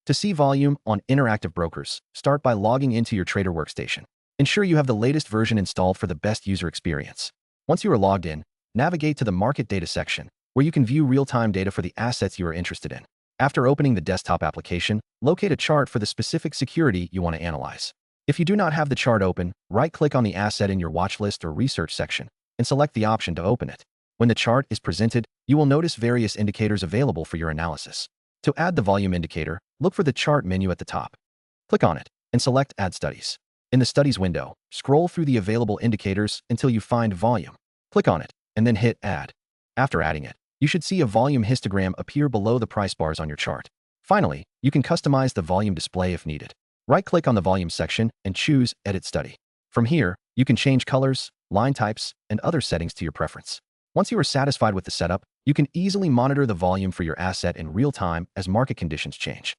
To see volume on interactive brokers, start by logging into your Trader Workstation. Ensure you have the latest version installed for the best user experience. Once you are logged in, navigate to the Market Data section, where you can view real-time data for the assets you are interested in. After opening the desktop application, locate a chart for the specific security you want to analyze. If you do not have the chart open, right-click on the asset in your watch list or research section and select the option to open it. When the chart is presented, you will notice various indicators available for your analysis. To add the volume indicator, look for the chart menu at the top. Click on it and select Add Studies. In the Studies window, scroll through the available indicators until you find Volume. Click on it and then hit Add. After adding it, you should see a volume histogram appear below the price bars on your chart. Finally, you can customize the volume display if needed. Right-click on the Volume section and choose Edit Study. From here, you can change colors, line types, and other settings to your preference. Once you are satisfied with the setup, you can easily monitor the volume for your asset in real time as market conditions change.